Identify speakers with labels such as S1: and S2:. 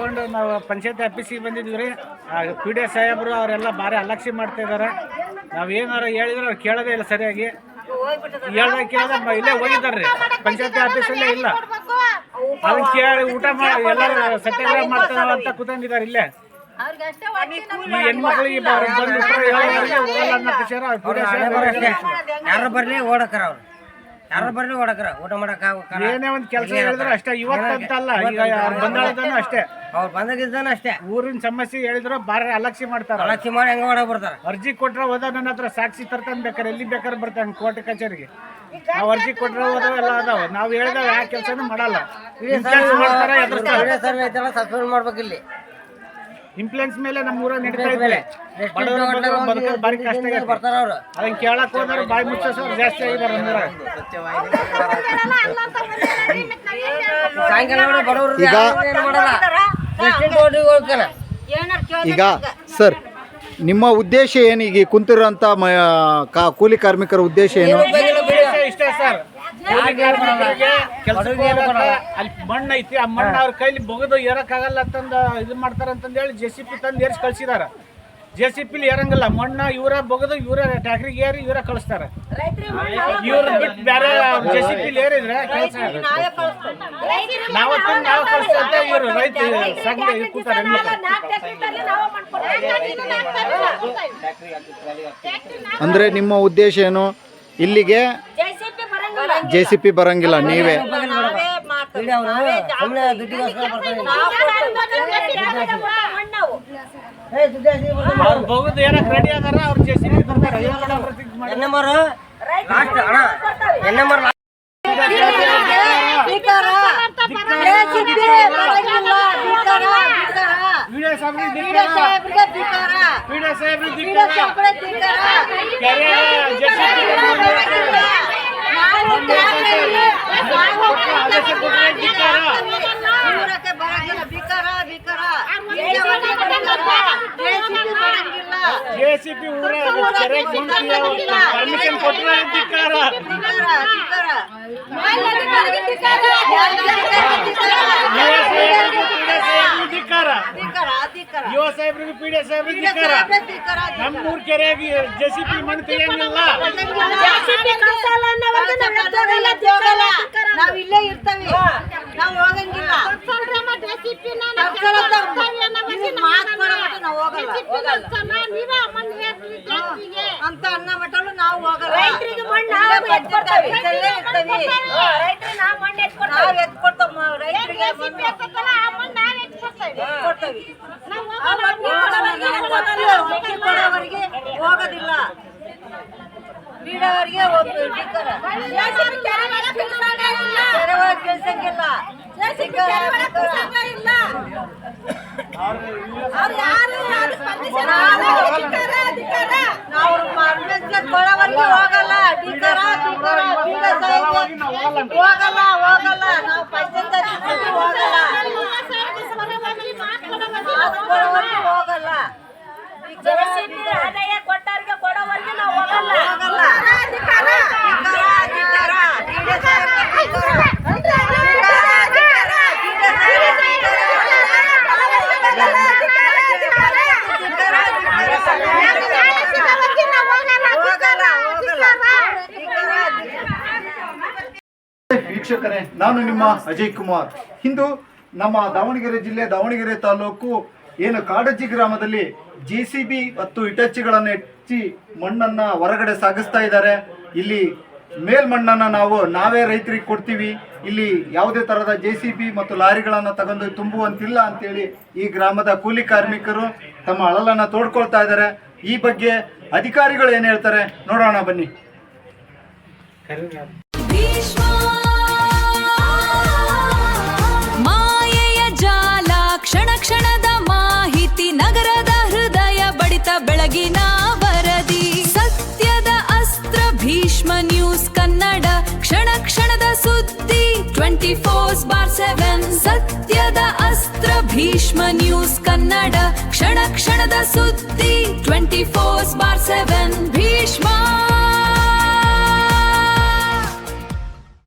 S1: ಎತ್ಕೊಂಡು ನಾವು ಪಂಚಾಯತಿ ಆಫೀಸಿಗೆ ಬಂದಿದ್ವಿ ರೀ. ಪಿ ಡಿ ಸಾಹೇಬರು ಅವರೆಲ್ಲ ಭಾರಿ ಅಲಕ್ಷ್ಯ ಮಾಡ್ತಾ ಇದ್ದಾರೆ. ನಾವೇನಾರು ಹೇಳಿದ್ರೆ ಅವ್ರು ಕೇಳೋದೇ ಇಲ್ಲ ಸರಿಯಾಗಿ. ಹೇಳ್ದಾಗ ಕೇಳ್ದ ಇಲ್ಲೇ ಹೋಗಿದ್ದಾರ್ರಿ, ಪಂಚಾಯತಿ ಆಫೀಸಲ್ಲೇ ಇಲ್ಲ. ಅದನ್ನ ಕೇಳಿ ಊಟ ಮಾಡಿ ಎಲ್ಲರೂ ಸತ್ಯಾಗ್ರಹ ಮಾಡ್ತಾರ ಅಂತ ಕೂತಂಗಿದ್ದಾರೆ ಇಲ್ಲೇ. ಈ ಹೆಣ್ಮಕ್ಳಿಗೆ
S2: ಯಾರು ಬರ್ಲಿ ಓಡಕ್ರ ಅವ್ರು, ಯಾರು ಬರ್ಲಿ ಓಡಕ್ರ ಊಟ ಮಾಡಕ್
S1: ಏನೇ ಒಂದ್ ಕೆಲಸ ಹೇಳಿದ್ರು ಅಷ್ಟೇ. ಇವತ್ತಂತಲ್ಲ, ಈಗ ಬಂದಾಳದನು ಅಷ್ಟೇ,
S2: ಅವ್ರು ಬಂದಾಗಿದ್ದಾನ ಅಷ್ಟೇ.
S1: ಊರಿನ ಸಮಸ್ಯೆ ಹೇಳಿದ್ರು ಬಾರಿ ಅಲಕ್ಷ್ಯ ಮಾಡ್ತಾರ.
S2: ಅಲಕ್ಷ್ಯ ಮಾಡಿ ಹೆಂಗ ಓಡಕ್ ಬರ್ತಾರ.
S1: ಅರ್ಜಿ ಕೊಟ್ರೆ ಹೋದ ನನ್ನ ಹತ್ರ ಸಾಕ್ಷಿ ತರ್ತಾನೆ, ಬೇಕಾರೆ ಎಲ್ಲಿ ಬೇಕಾದ್ರೆ ಬರ್ತಾನೆ ಕೋರ್ಟ್ ಕಚೇರಿಗೆ. ನಾವು ಅರ್ಜಿ ಕೊಟ್ರೆ ಹೋದವ ಎಲ್ಲ ಅದಾವ. ನಾವು ಹೇಳಿದಾಗ ಯಾವ ಕೆಲಸನೂ ಮಾಡಲ್ಲ.
S2: ಸಸ್ಪೆಂಡ್ ಮಾಡ್ಬೇಕು ಇಲ್ಲಿ.
S1: ಇಂಪ್ಲೂಯೆನ್ಸ್ ಮೇಲೆ ನಮ್ಮ ಊರಾಗ ನಡೀತಾ ಇದ್ರೆ ಬಾರಿ ಕಷ್ಟ
S2: ಬರ್ತಾರ ಅವ್ರು.
S1: ಅದನ್ನ ಕೇಳಕ್ ಹೋದ್ರೆ ಬಾಯಿ ಮುಚ್ಚೋರು ಜಾಸ್ತಿ ಆಗಿದ್ದಾರೆ ನಮ್ಮೂರಾಗ.
S3: ಈಗ ಸರ್, ನಿಮ್ಮ ಉದ್ದೇಶ ಏನು? ಈಗ ಕುಂತಿರೋಂಥ ಕೂಲಿ ಕಾರ್ಮಿಕರ ಉದ್ದೇಶ ಏನು?
S1: ಇಷ್ಟೇ ಸರ್, ಅಲ್ಲಿ ಮಣ್ಣು ಐತಿ, ಆ ಮಣ್ಣು ಅವ್ರ ಕೈಲಿ ಬಗದು ಏರಕ್ಕಾಗಲ್ಲ ಅಂತಂದ ಇದು ಮಾಡ್ತಾರಂತಂದ ಹೇಳಿ JCP ತಂದು ಏರ್ಸಿ ಕಳ್ಸಿದಾರ. JCP ಏರಂಗಿಲ್ಲ ಮಣ್ಣ, ಇವರ ಬಗದು ಇವರ ಟ್ಯಾಕ್ರಿಗೆ ಏರಿ ಇವರ ಕಳಿಸ್ತಾರ. ಇವ್ರ ಬಿಟ್ಟು ಬೇರೆ JCP ಏರಿದ್ರೆ ಕೆಲಸ ನಾವು ಕಳಿಸ್ತಂತ ಇವರು ರೈತ ಸಂಘ ಕೂತಾರೆ.
S3: ಅಂದ್ರೆ ನಿಮ್ಮ ಉದ್ದೇಶ ಏನು? ಇಲ್ಲಿಗೆ JCP ಬರಂಗಿಲ್ಲ, ನೀವೇ
S1: ಬಗದು ಏನಕ್ಕೆ ರೆಡಿ ಅದಾರ ಅವ್ರು JCP ಬರ್ತಾರೆ. JCP ಪರ್ಮಿಷನ್ ಕೊಟ್ಟರೆ ಯುವ ಸಾಹೇಬ್ರಿಗೆ PD ಸಾಹೇಬ್ರಿಗೆ ನಮ್ಮೂರ್ ಕೆರೆಯಾಗಿ JCP ಮಣ್ಣು ತೆಗಿಯಂಗಿಲ್ಲ.
S4: ನಾವ್ ಇಲ್ಲೇ ಇರ್ತೇವೆ, ನಾವ್ ಹೋಗಂಗಿಲ್ಲ ಅಂತ ಅನ್ನ ಮಟ್ಟಲು ನಾವು ಹೋಗಲ್ಲ. ನಾವ್ ಎತ್ಕೊಡ್ತೇವೆ ರೈತರಿಗೆ ಕೊಡೋವರಿಗೆ ಹೋಗೋದಿಲ್ಲ. ಬೀಡವರಿಗೆ ಕೆಲಸಂಗಿಲ್ಲ. ನಾವು ಕೊಡೋವರಿಗೆ ಹೋಗಲ್ಲ. ಹೋಗಲ್ಲ ನಾವು ಪಂಚಾಯತ್ ಹೋಗಲ್ಲ. ಆದಾಯ ಕೊಟ್ಟವ್ರಿಗೆ ಕೊಡೋವರೆಗೆ ನಾವು ಹೋಗಲ್ಲ.
S3: ವೀಕ್ಷಕರೇ, ನಾನು ನಿಮ್ಮ ಅಜಯ್ ಕುಮಾರ್. ಇಂದು ನಮ್ಮ ದಾವಣಗೆರೆ ಜಿಲ್ಲೆ ದಾವಣಗೆರೆ ತಾಲೂಕು ಏನು ಕಾಡಜ್ಜಿ ಗ್ರಾಮದಲ್ಲಿ JCB ಮತ್ತು ಇಟಚಿಗಳನ್ನು ಹೆಚ್ಚಿ ಮಣ್ಣನ್ನು ಹೊರಗಡೆ ಸಾಗಿಸ್ತಾ ಇದ್ದಾರೆ. ಇಲ್ಲಿ ಮೇಲ್ಮಣ್ಣನ್ನು ನಾವೇ ರೈತರಿಗೆ ಕೊಡ್ತೀವಿ. ಇಲ್ಲಿ ಯಾವುದೇ ಥರದ JCB ಮತ್ತು ಲಾರಿಗಳನ್ನು ತಗೊಂಡು ತುಂಬುವಂತಿಲ್ಲ ಅಂತೇಳಿ ಈ ಗ್ರಾಮದ ಕೂಲಿ ಕಾರ್ಮಿಕರು ತಮ್ಮ ಅಳಲನ್ನು ತೋಡ್ಕೊಳ್ತಾ ಇದ್ದಾರೆ. ಈ ಬಗ್ಗೆ ಅಧಿಕಾರಿಗಳು ಏನು ಹೇಳ್ತಾರೆ ನೋಡೋಣ ಬನ್ನಿ.
S5: ಮಾಯೆಯ ಜಾಲ, ಕ್ಷಣ ಕ್ಷಣದ ಮಾಹಿತಿ, ನಗರದ ಹೃದಯ ಬಡಿತ, ಬೆಳಗಿನ ವರದಿ, ಸತ್ಯದ ಅಸ್ತ್ರ ಭೀಷ್ಮ ನ್ಯೂಸ್ ಕನ್ನಡ, ಕ್ಷಣ ಕ್ಷಣದ ಸುದ್ದಿ 24/7. ಸತ್ಯದ ಅಸ್ತ್ರ ಭೀಷ್ಮ ನ್ಯೂಸ್ ಕನ್ನಡ, ಕ್ಷಣ ಕ್ಷಣದ ಸುದ್ದಿ 24/7.